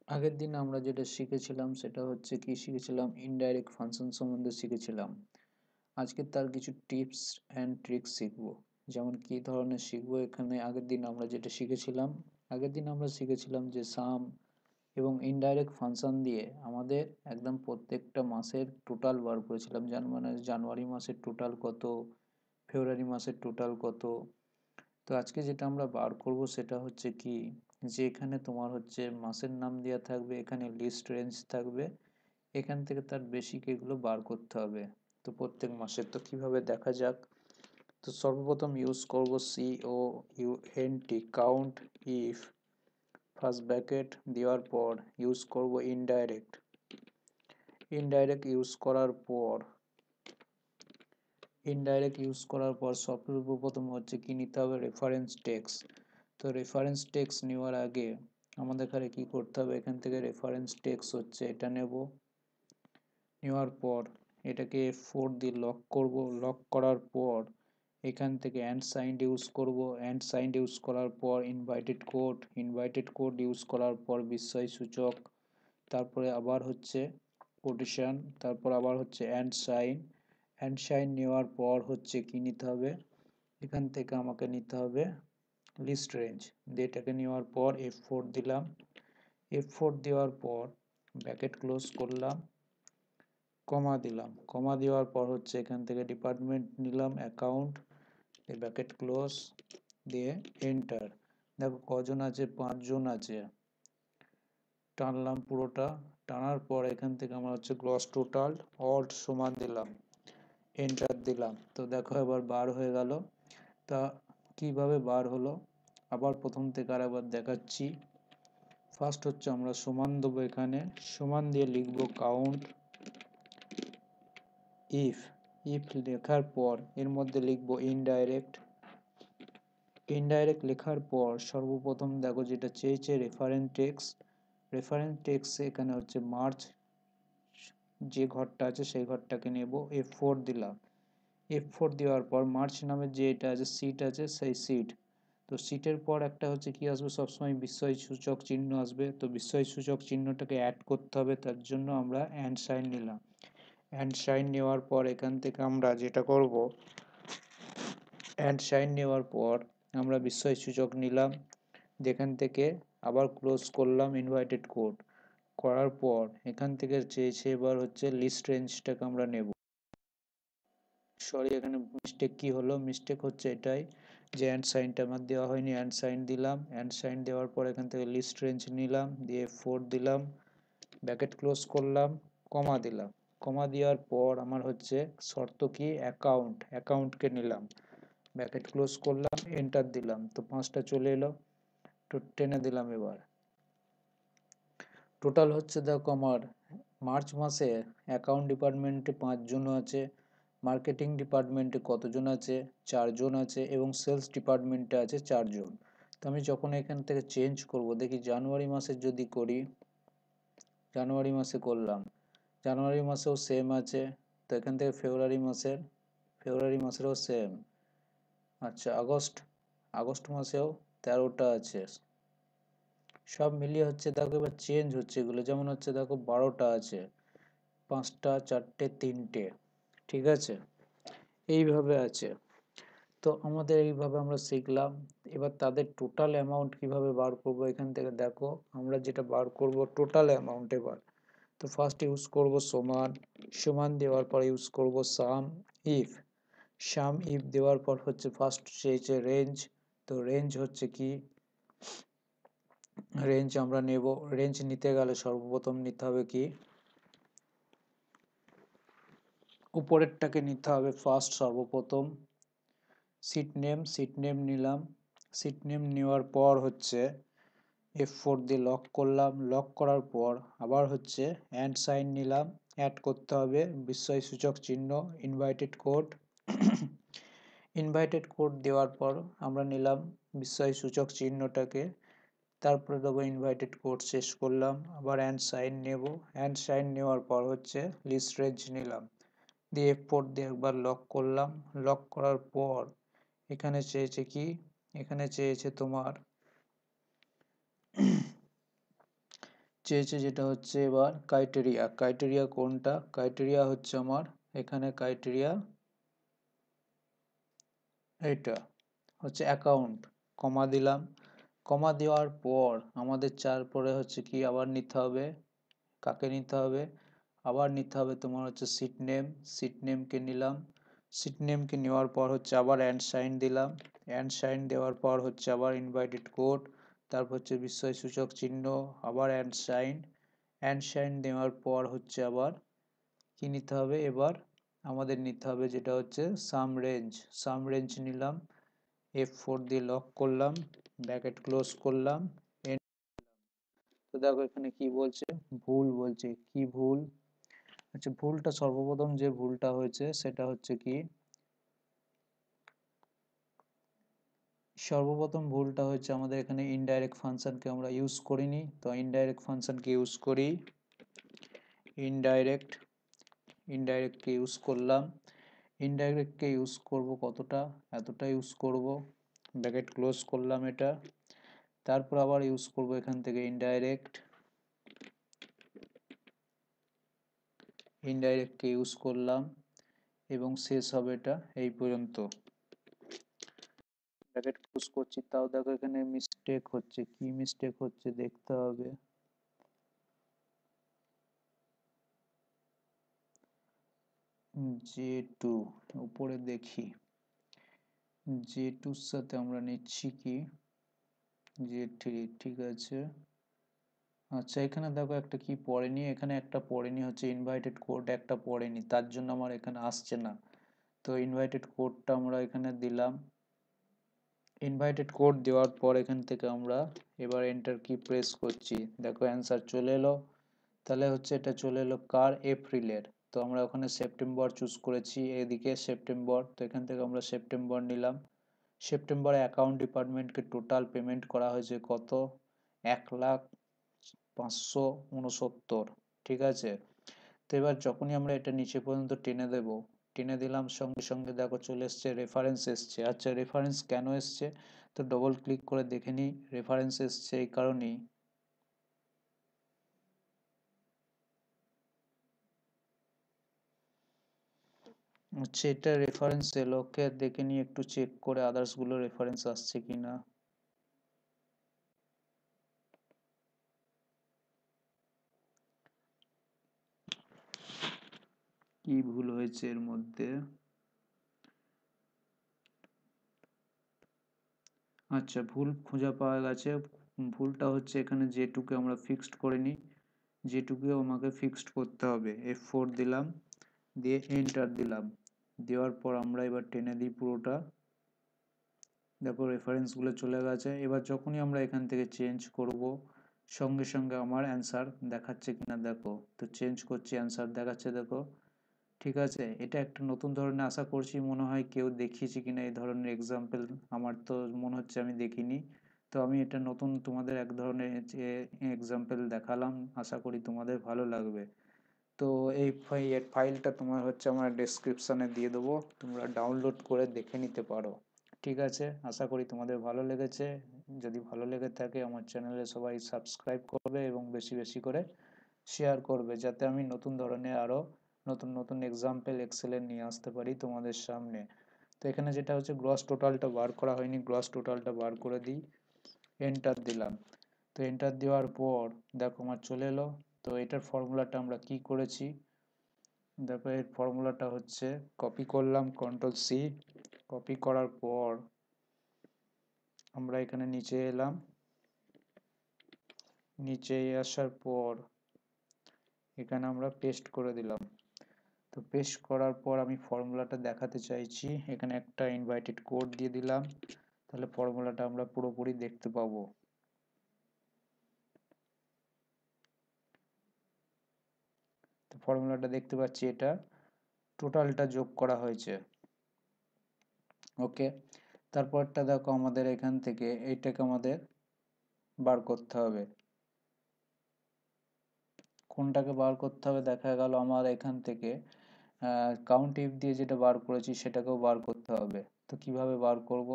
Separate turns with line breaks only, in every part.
আগের দিন আমরা যেটা শিখেছিলাম সেটা হচ্ছে কি শিখেছিলাম ইনডাইরেক্ট ফাংশন সম্বন্ধে শিখেছিলাম। আজকে তার কিছু টিপস অ্যান্ড ট্রিক্স শিখবো। যেমন কি ধরনের শিখবো এখানে আগের দিন আমরা শিখেছিলাম যে সাম এবং ইনডাইরেক্ট ফাংশন দিয়ে আমাদের একদম প্রত্যেকটা মাসের টোটাল বার করেছিলাম, যার মানে জানুয়ারি মাসের টোটাল কত, ফেব্রুয়ারি মাসের টোটাল কত। তো আজকে যেটা আমরা বার করব সেটা হচ্ছে কি, যে এখানে তোমার হচ্ছে মাসের নাম দেওয়া থাকবে, এখানে লিস্ট রেঞ্জ থাকবে, এখান থেকে তার বেসিক এগুলো বার করতে হবে। তো প্রত্যেক মাসের তো কিভাবে দেখা যাক। তো সর্বপ্রথম ইউজ করব COUNT count if, first bracket দেওয়ার পর ইউজ করব ইনডাইরেক্ট ইউজ করার পর সর্বপ্রথম হচ্ছে কি নিতে হবে, রেফারেন্স টেক্সট। তো রেফারেন্স টেক্সট নেওয়ার আগে আমাদের এখানে কি করতে হবে, এখান থেকে রেফারেন্স টেক্সট হচ্ছে এটা নেব। নেওয়ার পর এটাকে F4 দিয়ে লক করব। লক করার পর এখান থেকে অ্যান্ড সাইন ইউজ করব। অ্যান্ড সাইন ইউজ করার পর ইনভাইটেড কোড ইউজ করার পর বিস্ময় সূচক, তারপরে আবার হচ্ছে কোটেশন, তারপর আবার হচ্ছে অ্যান্ড সাইন নেওয়ার পর হচ্ছে কি নিতে হবে, এখান থেকে আমাকে নিতে হবে লিস্ট রেঞ্জ। এটাকে নেওয়ার পর F4 দিলাম। F4 দেওয়ার পর ব্র্যাকেট ক্লোজ করলাম, কমা দিলাম। কমা দেওয়ার পর হচ্ছে এখান থেকে ডিপার্টমেন্ট নিলাম অ্যাকাউন্ট, ব্র্যাকেট ক্লোজ দিয়ে এন্টার। দেখো কজন আছে, 5 জন আছে। টানলাম পুরোটা, টানার পর এখান থেকে আমার হচ্ছে গ্রস টোটাল অল্ট সমান দিলাম, এন্টার দিলাম। তো দেখো এবার বার হয়ে গেল। তা কিভাবে বার হলো আবার প্রথম থেকে আরেকবার দেখাচ্ছি। ফার্স্ট হচ্ছে আমরা সমান দেবো, এখানে সমান দিয়ে লিখবো কাউন্ট ইফ। লেখার পর এর মধ্যে লিখবো ইনডাইরেক্ট লেখার পর সর্বপ্রথম দেখো যেটা চেয়েছে রেফারেন্স টেক্সট এখানে হচ্ছে মার্চ, যে ঘরটা আছে সেই ঘরটাকে নেব। F4 দিলাম। F4 দেওয়ার পর মার্চ নামে যে এটা আছে সিট আছে সেই সিট। তো সিটের পর একটা হচ্ছে কি আসবে, সবসময় বিস্ময় সূচক চিহ্ন আসবে। তো বিস্ময় সূচক চিহ্নটাকে অ্যাড করতে হবে, তার জন্য আমরা অ্যান্ড সাইন নিলাম। অ্যান্ড সাইন নেওয়ার পর এখান থেকে আমরা যেটা করব, অ্যান্ড সাইন নেওয়ার পর আমরা বিস্ময় সূচক নিলাম, যেখান থেকে আবার ক্লোজ করলাম ইনভাইটেড কোড করার পর এখান থেকে চেয়েছে এবার হচ্ছে লিস্ট রেঞ্জটাকে আমরা নেব। সরি, এখানে মিস্টেক কি হলো, মিস্টেক হচ্ছে এটাই যে অ্যান্ড সাইনটা আমার দেওয়া হয়নি। অ্যান্ড সাইন দিলাম, অ্যান্ড সাইন দেওয়ার পর এখান থেকে লিস্ট রেঞ্জ নিলাম, দিয়ে 4 দিলাম, ব্র্যাকেট ক্লোজ করলাম, কমা দিলাম। কমা দেওয়ার পর আমার হচ্ছে শর্ত কি, অ্যাকাউন্টকে নিলাম, ব্র্যাকেট ক্লোজ করলাম, এন্টার দিলাম। তো 5টা চলে এলো। তো টেনে দিলাম। এবার টোটাল হচ্ছে দেখো আমার মার্চ মাসে অ্যাকাউন্ট ডিপার্টমেন্টে 5 জন আছে, মার্কেটিং ডিপার্টমেন্টে কতজন আছে, 4 জন আছে, এবং সেলস ডিপার্টমেন্টে আছে 4 জন। তো আমি যখন এখান থেকে চেঞ্জ করব, দেখি জানুয়ারি মাসের যদি করি, জানুয়ারি মাসে করলাম, জানুয়ারি মাসেও সেম আছে। তো এখান থেকে ফেব্রুয়ারি মাসেরও সেম। আচ্ছা, আগস্ট মাসেও 13টা আছে। সব মিলিয়ে হচ্ছে দেখো এবার চেঞ্জ হচ্ছে এগুলো, যেমন হচ্ছে দেখো 12টা আছে, 5টা, 4টে, 3টে, ঠিক আছে, এইভাবে আছে। তো আমাদের এইভাবে আমরা শিখলাম। এবার তাদের টোটাল অ্যামাউন্ট কিভাবে বার করব, এখান থেকে দেখো আমরা যেটা বার করব টোটাল অ্যামাউন্ট। এবার তো ফার্স্ট ইউজ করব সমান, সমান দেওয়ার পর ইউজ করব ইফ সাম ইফ দেওয়ার পর হচ্ছে ফার্স্ট চেয়েছে রেঞ্জ। তো রেঞ্জ হচ্ছে কি, রেঞ্জ আমরা নেব। রেঞ্জ নিতে গেলে সর্বপ্রথম নিতে হবে কি, উপরেরটাকে নিতে হবে ফার্স্ট সর্বপ্রথম। সিট নেম নিলাম। সিট নেম নেওয়ার পর হচ্ছে F4 দিয়ে লক করলাম। লক করার পর আবার হচ্ছে অ্যান্ড সাইন নিলাম, অ্যাড করতে হবে বিস্ময় সূচক চিহ্ন, ইনভাইটেড কোড দেওয়ার পর আমরা নিলাম বিস্ময় সূচক চিহ্নটাকে, তারপরে দেবো ইনভাইটেড কোড, শেষ করলাম। আবার অ্যান্ড সাইন নেব। অ্যান্ড সাইন নেওয়ার পর হচ্ছে লিস্ট রেঞ্জ নিলাম, দিয়ে F4 দিয়ে একবার লক করলাম। লক করার পর এখানে চেয়েছে কি, এখানে চেয়েছে তোমার চেয়েছে যেটা হচ্ছে এবার ক্রাইটেরিয়া। ক্রাইটেরিয়া কোনটা? ক্রাইটেরিয়া হচ্ছে আমার এখানে ক্রাইটেরিয়া এইটা হচ্ছে অ্যাকাউন্ট। কমা দিলাম। কমা দেওয়ার পর আমাদের পরে হচ্ছে কি আবার নিতে হবে, কাকে নিতে হবে? আবার নিতে হবে তোমার হচ্ছে সিট নেম। সিট নেমকে নিলাম। সিট নেমকে নেওয়ার পর হচ্ছে আবার অ্যান্ড সাইন দিলাম। অ্যান্ড সাইন দেওয়ার পর হচ্ছে আবার ইনভাইটেড কোড, তারপর হচ্ছে বিস্ময়সূচক চিহ্ন, আবার অ্যান্ড সাইন। অ্যান্ড সাইন দেওয়ার পর হচ্ছে আবার কি নিতে হবে? এবার আমাদের নিতে হবে যেটা হচ্ছে সাম রেঞ্জ। সাম রেঞ্জ নিলাম, F4 দিয়ে লক করলাম, ব্র্যাকেট ক্লোজ করলাম। তো দেখো এখানে কি বলছে? ভুল বলছে। কি ভুল? আচ্ছা, ভুলটা সর্বপ্রথম যে ভুলটা হয়েছে সেটা হচ্ছে কি, সর্বপ্রথম ভুলটা হচ্ছে আমাদের এখানে ইনডাইরেক্ট ফাংশনকে আমরা ইউজ করিনি। তো ইনডাইরেক্ট ফাংশনকে ইউজ করি। ইনডাইরেক্ট ইনডাইরেক্টকে ইউজ করলাম। ইনডাইরেক্টকে ইউজ করব কতটা? এতটা ইউজ করব, ব্র্যাকেট ক্লোজ করলাম এটা। তারপর আবার ইউজ করব এখান থেকে ইনডাইরেক্টকে ইউজ করলাম এবং শেষ হবে এটা এই পর্যন্ত। ব্র্যাকেট ক্লোজ করছি, তাও দেখো এখানে মিস্টেক হচ্ছে। কি মিস্টেক হচ্ছে দেখতে হবে। J2 উপরে দেখি, J2 সাথে আমরা নিচ্ছি কি J3। ঠিক আছে। আচ্ছা, এখানে দেখো একটা কি পড়েনি, এখানে একটা পড়েনি হচ্ছে ইনভাইটেড কোড একটা পড়েনি, তার জন্য আমার এখানে আসছে না। তো ইনভাইটেড কোডটা আমরা এখানে দিলাম। ইনভাইটেড কোড দেওয়ার পর এখান থেকে আমরা এবার এন্টার কি প্রেস করছি, দেখো অ্যান্সার চলে এলো। তাহলে হচ্ছে এটা চলে এলো কার? এপ্রিলের। তো আমরা ওখানে সেপ্টেম্বর চুজ করেছি, এদিকে সেপ্টেম্বর, তো এখান থেকে আমরা সেপ্টেম্বর নিলাম। সেপ্টেম্বরে অ্যাকাউন্ট ডিপার্টমেন্টকে টোটাল পেমেন্ট করা হয়েছে কত? 1,05,69। ঠিক আছে। তো এবার যখনই আমরা এটা নিচে পর্যন্ত টেনে দেব, টেনে দিলাম, সঙ্গে সঙ্গে দেখো চলে এসছে রেফারেন্স এসছে। আচ্ছা, রেফারেন্স কেন এসছে? তো ডবল ক্লিক করে দেখে নিই। রেফারেন্স এসছে এই কারণেই, আচ্ছা এটা রেফারেন্স এলো, ওকে দেখে নিই একটু চেক করে আদার্স গুলো রেফারেন্স আসছে কিনা। কি ভুল হয়েছে এর মধ্যে? আচ্ছা, ভুল খুঁজে পাওয়া গেছে। ভুলটা হচ্ছে এখানে যেটুকু আমরা ফিক্সড করে নিই, যেটুকুও আমাকে ফিক্সড করতে হবে। F4 দিলাম, দিয়ে এন্টার দিলাম। দেওয়ার পর আমরা এবার টেনে দিই পুরোটা। দেখো রেফারেন্সগুলো চলে গেছে। এবার যখনই আমরা এখান থেকে চেঞ্জ করব, সঙ্গে সঙ্গে আমার অ্যান্সার দেখাচ্ছে কিনা দেখো। তো চেঞ্জ করছি, অ্যান্সার দেখাচ্ছে দেখো। ঠিক আছে। এটা একটা নতুন ধরনের, আশা করছি মনে হয় কেউ দেখিয়েছে কিনা এই ধরনের এক্সাম্পল। আমার তো মনে হচ্ছে আমি দেখিনি। তো আমি এটা নতুন তোমাদের এক ধরনের যে এক্সাম্পল দেখালাম, আশা করি তোমাদের ভালো লাগবে। তো এই ফাইলটা তোমার হচ্ছে আমার ডেসক্রিপশানে দিয়ে দেবো, তোমরা ডাউনলোড করে দেখে নিতে পারো। ঠিক আছে, আশা করি তোমাদের ভালো লেগেছে। যদি ভালো লেগে থাকে আমার চ্যানেলে সবাই সাবস্ক্রাইব করবে এবং বেশি বেশি করে শেয়ার করবে, যাতে আমি নতুন ধরনের আরও নতুন নতুন এক্সাম্পল এক্সেলের নিয়ে আসতে পারি তোমাদের সামনে। তো এখানে যেটা হচ্ছে গ্রস টোটালটা বার করা হয়নি, গ্রস টোটালটা বার করে দিই। এন্টার দিলাম। তো এন্টার দেওয়ার পর দেখো আমার চলে এলো। তো এটার ফর্মুলাটা আমরা কি করেছি দেখো, এর ফর্মুলাটা হচ্ছে কপি করলাম, Ctrl+C। কপি করার পর আমরা এখানে নিচে এলাম। নিচে আসার পর এখানে আমরা পেস্ট করে দিলাম। তো পেস্ট করার পর আমি ফর্মুলাটা দেখাতে চাইছি, এখানে একটা ইনভাইটেড কোড দিয়ে দিলাম। তাহলে ফর্মুলাটা আমরা পুরোপুরি দেখতে পাবো। তো ফর্মুলাটা দেখতে পাচ্ছি, এটা টোটালটা যোগ করা হয়েছে। ওকে। তারপরটা দেখো আমাদের এখান থেকে এইটাকে আমাদের বার করতে হবে। কোনটাকে বার করতে হবে? দেখা গেল আমার এখান থেকে কাউন্ট ইফ দিয়ে যেটা বার করেছি সেটাকেও বার করতে হবে। তো কিভাবে বার করব?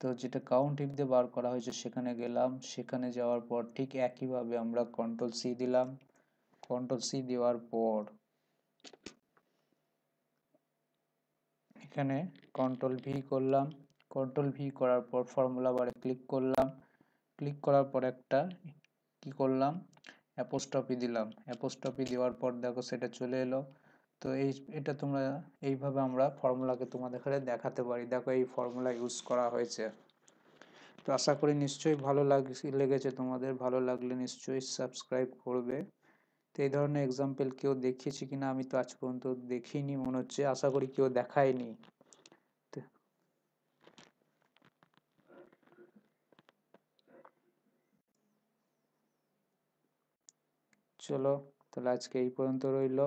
তো যেটা কাউন্ট ইফ দিয়ে বার করা হয়েছে সেখানে গেলাম, সেখানে যাওয়ার পর ঠিক একইভাবে আমরা কন্ট্রোল সি দিলাম, কন্ট্রোল সি দেওয়ার পর এখানে কন্ট্রোল ভি করলাম, কন্ট্রোল ভি করার পর ফর্মুলা বারে ক্লিক করলাম, ক্লিক করার পর একটা কি করলাম, অ্যাপোস্ট্রফি দিলাম, অ্যাপোস্ট্রফি দেওয়ার পর দেখো সেটা চলে এলো। তো এটা তোমরা এইভাবে আমরা ফর্মুলাকে তোমাদের এখানে দেখাতে পারি, দেখো এই ফর্মুলা ইউজ করা হয়েছে। তো আশা করি নিশ্চয়ই ভালো লেগেছে তোমাদের, ভালো লাগলে নিশ্চয়ই সাবস্ক্রাইব করবে। তো এই ধরনের এক্সাম্পল কেউ দেখিয়েছে কিনা আমি তো আজ পর্যন্ত দেখিনি, মনে হচ্ছে, আশা করি কেউ দেখায়নি। চলো তাহলে আজকে এই পর্যন্ত রইলো।